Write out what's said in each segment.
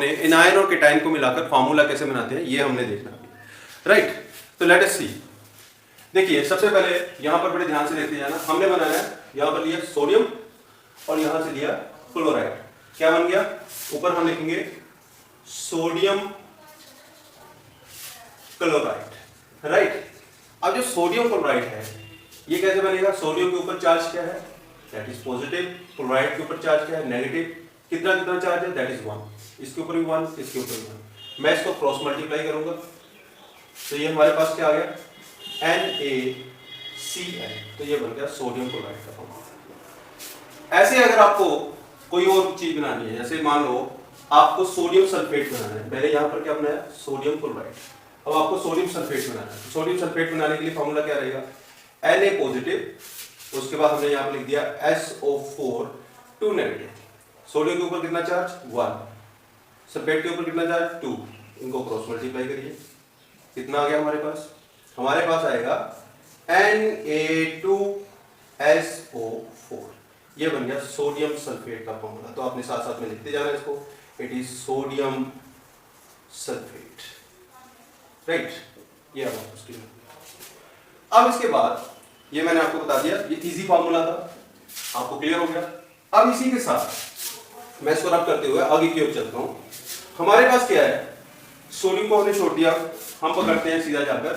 Anion और cation को मिलाकर फार्मूला कैसे बनाते हैं ये हमने देखना है, राइट। तो लेट अस सी। देखिए सबसे पहले यहां पर बड़े ध्यान से देखते जाना। हमने बनाया है, यहां पर लिया सोडियम और यहां से लिया क्लोराइड। क्या बन गया? ऊपर हम लिखेंगे सोडियम क्लोराइड, राइट। अब जो सोडियम क्लोराइड है ये कैसे बनेगा? सोडियम के ऊपर चार्ज क्या है? That is positive. क्लोराइड के ऊपर चार्ज क्या है? नेगेटिव। कितना कितना चार्ज है? That is 1। इसके ऊपर भी 1, इसके ऊपर भी 1। मैं इसको क्रॉस मल्टीप्लाई करूंगा तो ये हमारे पास क्या आ गया? NaCl। तो ये बन गया सोडियम क्लोराइड का फॉर्मूला। ऐसे अगर आपको कोई और चीज बनानी है, जैसे मान लो आपको सोडियम सल्फेट बनाना है। मैंने यहाँ पर क्या बनाया? Sodium chloride. अब आपको सोडियम सल्फेट बनाना है। सोडियम सल्फेट बनाने के लिए फॉर्मूला क्या रहेगा? Na पॉजिटिव, उसके बाद हमने यहाँ पर लिख दिया SO4 2 नेगेटिव। सोडियम के ऊपर कितना चार्ज? 1। सल्फेट के ऊपर कितना चार्ज? 2। इनको क्रॉस मल्टीप्लाई करिए, कितना आ गया हमारे पास? हमारे पास आएगा Na2SO4। ये बन गया सोडियम सल्फेट का फॉर्मूला। तो आपने साथ साथ में लिखते जाना इसको। It is sodium sulphate, right. ये अब इसके बाद ये मैंने आपको बता दिया, ये इजी फॉर्मूला था, आपको क्लियर हो गया। अब इसी के साथ मैं इसको रब करते हुए आगे की ओर चलता हूं। हमारे पास क्या है? सोडियम को हमने छोड़ दिया, हम पकड़ते हैं सीधा जाकर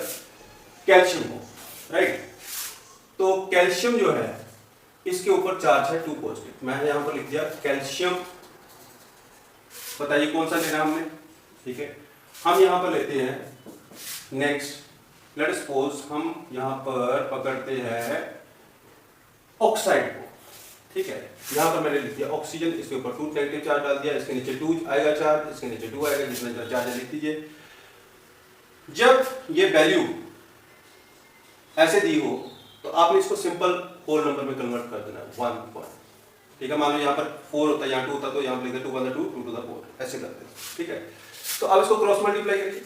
कैल्शियम को, राइट। तो कैल्शियम जो है इसके ऊपर चार्ज है 2 पॉजिटिव। मैंने यहां पर लिख दिया कैल्शियम। बताइए कौन सा लेना हमने? ठीक है, हम यहां पर लेते हैं नेक्स्ट। लेट अस सपोज हम यहां पर पकड़ते हैं ऑक्साइड को, ठीक है। यहां पर मैंने लिख दिया ऑक्सीजन, इसके ऊपर 2 नेगेटिव चार्ज डाल दिया, इसके नीचे 2 आएगा चार्ज, इसके नीचे 2 आएगा, जितना चार्ज है लिख दीजिए। जब ये वैल्यू ऐसे दी हो तो आपने इसको सिंपल होल नंबर में कन्वर्ट कर देना, 1, ठीक है। मान लो यहाँ पर 4 होता है, यहाँ 2 होता तो यहाँ पर लिख दे 2 1 2 2 to the 4, ऐसे करते हैं, ठीक है। तो अब इसको क्रॉस मल्टीप्लाई करिए।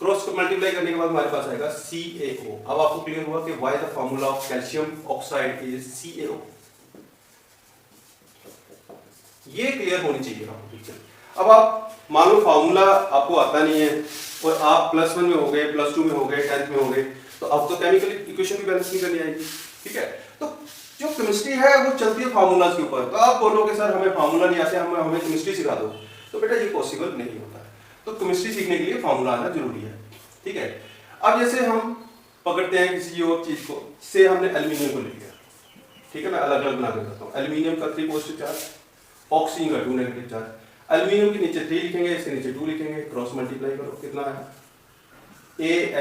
क्रॉस मल्टीप्लाई करने के बाद हमारे पास आएगा CaO। अब आपको क्लियर हुआ कि why the formula of calcium oxide is CaO। ये क्लियर होनी चाहिए आपको पिक्चर। अब आप मान लो फार्मूला आपको आता नहीं है और आप +1 में हो गए, +2 में हो गए, 10th में हो गए, तो अब तो केमिकल इक्वेशन भी बैलेंस नहीं करनी आएगी, ठीक है। तो जो केमिस्ट्री है वो चलती है फार्मूलाज के ऊपर। तो आप बोलोगे सर हमें फार्मूला नहीं आते, हमें केमिस्ट्री सिखा दो, तो बेटा ये पॉसिबल नहीं होता है। तो केमिस्ट्री सीखने के लिए फार्मूला आना जरूरी है, ठीक है। अब जैसे हम पकड़ते हैं किसी और चीज को, से हमने एल्यूमिनियम को ले लिया, ठीक है। मैं अलग अलग बना के बताता हूँ। एल्यूमिनियम का 3 पॉजिटिव चार्ज, ऑक्सीजन का 2 नेगेटिव चार्ज। एल्यूमिनियम के नीचे 3 लिखेंगे, इसके नीचे 2 लिखेंगे, क्रॉस मल्टीप्लाई करो, कितना है?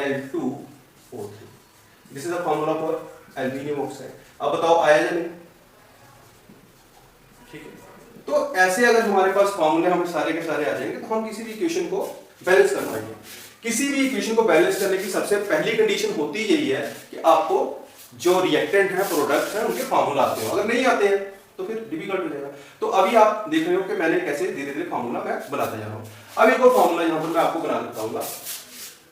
Al2O3। This is the formula for aluminium oxide. अब बताओ आया या नहीं? ठीक है। तो ऐसे अगर हमारे पास फार्मूले हमें सारे के सारे आ जाएंगे तो हम किसी भी इक्वेशन को बैलेंस कर पाएंगे। किसी भी इक्वेशन को बैलेंस करने की सबसे पहली कंडीशन होती यही है कि आपको जो रिएक्टेंट है, प्रोडक्ट है, उनके फार्मूला आते हो। अगर नहीं आते हैं तो फिर डिफिकल्ट हो जाएगा। तो अभी आप देख रहे हो कि मैंने कैसे धीरे धीरे फार्मूला मैं बनाता जा रहा हूँ। अब एक और फार्मूला यहाँ पर मैं आपको बना देता हूँ।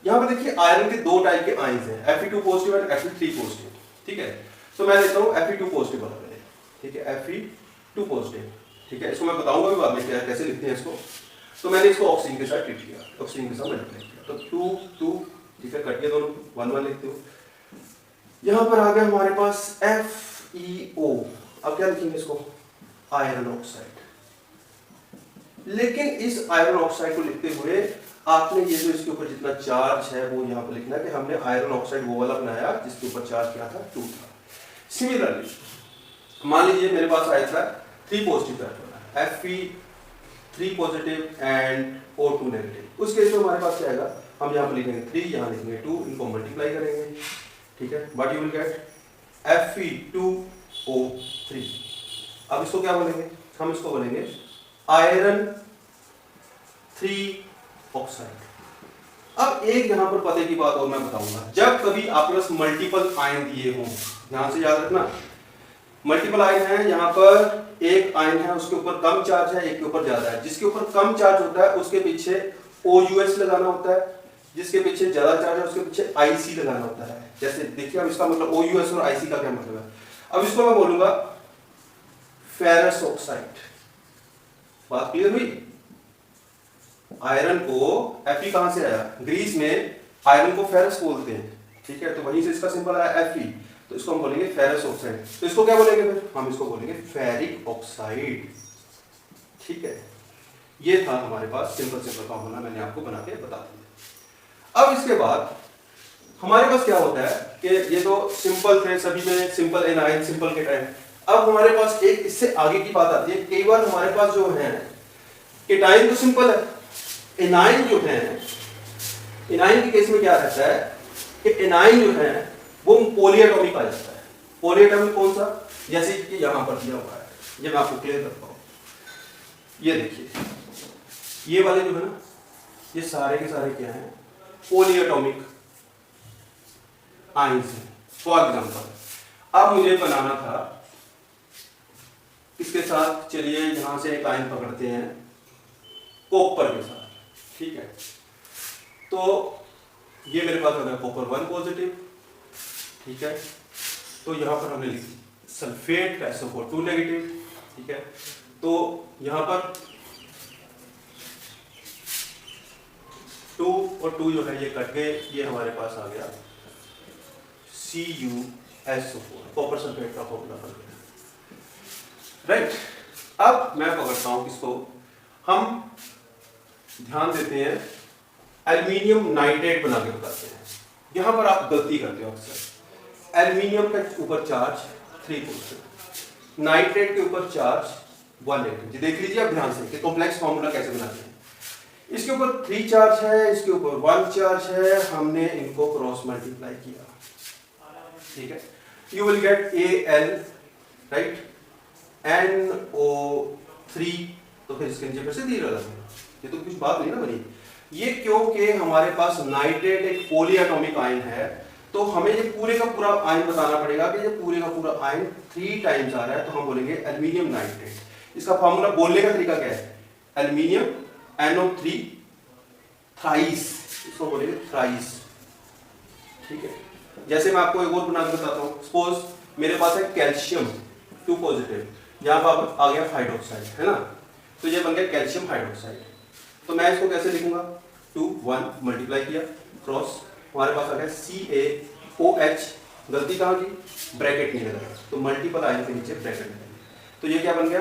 यहाँ पर देखिए आयरन के 2 टाइप के आयंस हैं, Fe2 पॉजिटिव और Fe3 पॉजिटिव, ठीक है। तो मैं लेता हूँ Fe2 पॉजिटिव वाला पहले, ठीक है। Fe2 पॉजिटिव, ठीक है। इसको मैं बताऊंगा भी बाद में क्या कैसे लिखते हैं इसको। तो मैंने इसको ऑक्सीजन के साथ ट्रीट किया, ऑक्सीजन के साथ मल्टीप्लाई किया, तो 2 2, ठीक है, कट गए दोनों, 1 1 लिखते हो। यहाँ पर आ गया हमारे पास FeO। अब क्या लिखेंगे इसको? Iron oxide. लेकिन इस आयरन ऑक्साइड को लिखते हुए आपने ये जो इसके ऊपर जितना चार्ज है वो यहाँ पर लिखना है कि हमने आयरन ऑक्साइड वो वाला बनाया जिसके ऊपर चार्ज क्या था? 2 था। सिमिलरली मान लीजिए मेरे पास आया था 3 positive charge, Fe3 positive and O2 negative. उस केस में हमारे पास क्या आएगा? हम यहाँ पर लिखेंगे 3, यहाँ लिखेंगे 2, इनको मल्टीप्लाई करेंगे, ठीक है। But you will get Fe2O3। अब इसको क्या बोलेंगे? हम इसको बोलेंगे आयरन 3 ऑक्साइड। अब एक यहां पर पते की बात और मैं बताऊंगा, जब कभी आपके पास मल्टीपल आयन दिए हों, ध्यान से याद रखना, मल्टीपल आयन है, यहां पर एक आयन है उसके ऊपर कम चार्ज है, एक के ऊपर ज्यादा है। जिसके ऊपर कम चार्ज होता है उसके पीछे OUS लगाना होता है, जिसके पीछे ज्यादा चार्ज है उसके पीछे IC लगाना होता है। जैसे देखिए अब इसका मतलब OUS और IC का क्या मतलब है। अब इसको मैं बोलूंगा फेरस ऑक्साइड। बात क्लियर हुई? आयरन को, Fe कहां से आया, ग्रीस में आयरन को फेरस बोलते हैं, ठीक है, तो वहीं से इसका सिंबल आया Fe, तो इसको हम बोलेंगे फेरस ऑक्साइड। तो इसको क्या बोलेंगे फिर, हम इसको बोलेंगे फेरिक ऑक्साइड, ठीक है। ये था हमारे पास सिंपल फार्मूला, मैंने आपको बना के बता दिया। अब इसके बाद हमारे पास क्या होता है कि ये तो सिंपल थे, सभी में सिंपल एनाइन, सिंपल केटाइन। अब हमारे पास एक इससे आगे की बात आती है, कई बार हमारे पास जो है केटाइन तो सिंपल है, एनाइन जो है, एनाइन के केस में क्या रहता है कि एनाइन जो है वो पॉलीएटॉमिक आ जाता है। पॉलीएटॉमिक कौन सा, जैसे कि यहां पर दिया हुआ है, ये मैं आपको क्लियर करता हूं। ये देखिए, ये वाले जो है ना, ये सारे के सारे क्या हैं, पॉलीएटॉमिक आयंस हैं। फॉर एग्जांपल अब मुझे बनाना था किसके साथ, चलिए यहां से एक आयन पकड़ते हैं कॉपर के साथ, ठीक है। तो ये मेरे पास आ गया कॉपर 1 पॉजिटिव, ठीक है। तो यहां पर हमने लिखी सल्फेट का SO4 2 नेगेटिव, ठीक है। तो यहां पर 2 और 2 जो है ये कट गए, ये हमारे पास आ गया CuSO4, कॉपर सल्फेट का फॉर्मूला बन गया, राइट। अब मैं पकड़ता हूं किसको, हम ध्यान देते हैं एल्यूमिनियम नाइट्रेट बना के बताते हैं। यहां पर आप गलती करते हो अक्सर, एल्यूमिनियम के ऊपर चार्ज 3%, नाइट्रेट के ऊपर चार्ज 1 नेगेटिव। देख लीजिए आप ध्यान से कि कॉम्प्लेक्स फॉर्मूला कैसे बनाते हैं। इसके ऊपर 3 चार्ज है, इसके ऊपर 1 चार्ज है, हमने इनको क्रॉस मल्टीप्लाई किया, ठीक है। You will get Al, right, NO3, तो फिर इसके नीचे फिर से 3 अलग है, ये तो कुछ बात नहीं ना बनी। ये क्योंकि हमारे पास नाइट्रेट एक पॉलीएटॉमिक आयन है, तो हमें ये पूरे का पूरा आयन बताना पड़ेगा कि ये पूरे का पूरा आयन 3 टाइम्स आ रहा है, तो हम बोलेंगे एल्यूमिनियम नाइट्रेट। इसका फॉर्मूला बोलने का तरीका क्या है, एल्यूमिनियम NO3 थ्राइस, इसको बोलेंगे थ्राइस, ठीक है। जैसे मैं आपको एक और बना के बताता हूँ, सपोज मेरे पास है कैल्शियम 2 पॉजिटिव, यहाँ पर आ गया हाइड्रोक्साइड, है ना, तो ये बन गया कैल्शियम हाइड्रोक्साइड। तो मैं इसको कैसे लिखूंगा, 2 1 मल्टीप्लाई किया, क्रॉस, हमारे पास आ गया CaOH, गलती कहाँ की, ब्रैकेट नहीं लगाया, तो मल्टीपल आयन के नीचे ब्रैकेट लगाया, तो ये क्या बन गया,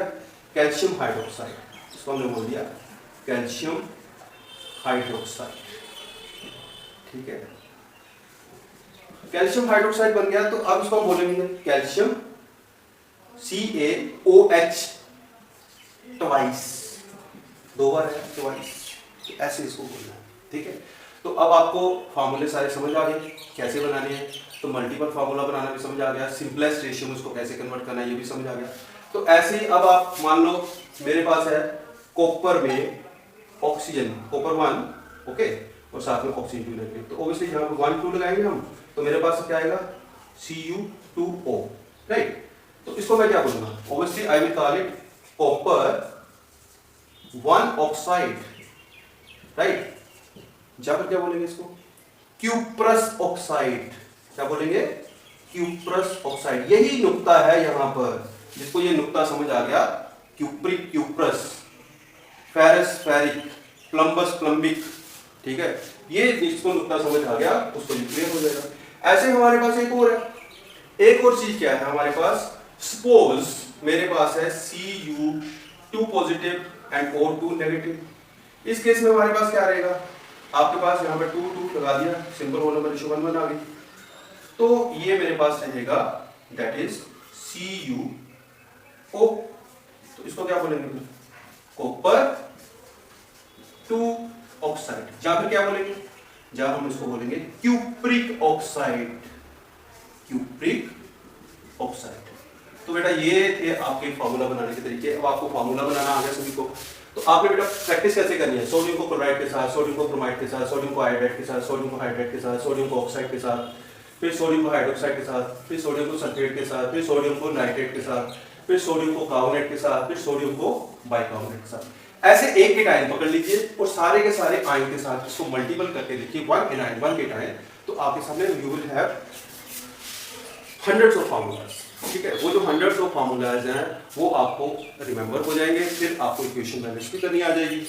कैल्शियम हाइड्रोक्साइड, इसको हमने बोल दिया कैल्शियम हाइड्रोक्साइड, ठीक है। कैल्शियम हाइड्रोक्साइड बन गया, तो अब इसको हम बोलेंगे कैल्शियम CaOH ट्वाइस, 2 बार है ट्वाइस, ऐसे इसको बोलना है, ठीक है। तो अब आपको फार्मूले सारे समझ आ गए कैसे बनाने हैं, तो मल्टीपल फार्मूला बनाना भी समझ आ गया, सिंपलेस्ट रेशियो में उसको कैसे कन्वर्ट करना है ये भी समझ आ गया। तो ऐसे ही अब आप मान लो मेरे पास है कॉपर में ऑक्सीजन, कॉपर 1, ओके, और साथ में ऑक्सीजन 2 नेगेटिव, तो ऑब्वियसली यहाँ पर 1 2 लगाएंगे हम, तो मेरे पास क्या आएगा Cu2O, राइट। तो इसको मैं क्या बोलूंगा, obviously I will call it copper 1 oxide, right. जहां पर क्या बोलेंगे इसको, क्यूप्रस ऑक्साइड, क्या बोलेंगे, क्यूप्रस ऑक्साइड। यही नुक्ता है यहां पर, जिसको ये नुक्ता समझ आ गया, क्यूप्रिक क्यूप्रस, फेरस फेरिक, प्लम्बस प्लम्बिक, ठीक है, ये जिसको नुक्ता समझ आ गया उसको क्लियर हो जाएगा। ऐसे हमारे पास एक और है, एक और चीज क्या है हमारे पास, सपोज मेरे पास है Cu2 positive and O2 negative. इस केस में हमारे पास क्या रहेगा, आपके पास यहाँ पे 2 2 लगा दिया, सिंपल होल नंबर रेशियो 1 1 आ गई, तो ये मेरे पास रहेगा दैट इज CuO, तो इसको क्या बोलेंगे, कॉपर 2 ऑक्साइड, जहां पर क्या बोलेंगे, जहां हम इसको बोलेंगे क्यूप्रिक ऑक्साइड, क्यूप्रिक ऑक्साइड। तो बेटा ये थे आपके फार्मूला बनाने के तरीके। अब आपको फार्मूला बनाना आ गया सभी को, तो आपने बेटा प्रैक्टिस कैसे करनी है, सोडियम को क्लोराइड के साथ, सोडियम को ब्रोमाइड के साथ, सोडियम को आयोडाइड के साथ, सोडियम को हाइड्रेट के साथ, सोडियम को ऑक्साइड के साथ, फिर सोडियम को हाइड्रोक्साइड के साथ, फिर सोडियम को सल्फेट के साथ, फिर सोडियम को नाइट्रेट के साथ, फिर सोडियम को कार्बोनेट के साथ, फिर सोडियम को बाइकार्बोनेट के साथ। ऐसे एक एक आयन पकड़ लीजिए और सारे के सारे आयन के साथ इसको मल्टीपल करके देखिए, 1 एनायन 1 केटायन, तो आपके सामने you will have hundreds of formulas, ठीक है। वो जो हंड्रेड्स ऑफ फार्मूलाज हैं वो आपको रिमेंबर हो जाएंगे, फिर आपको इक्वेशन बैलेंस भी करनी आ जाएगी।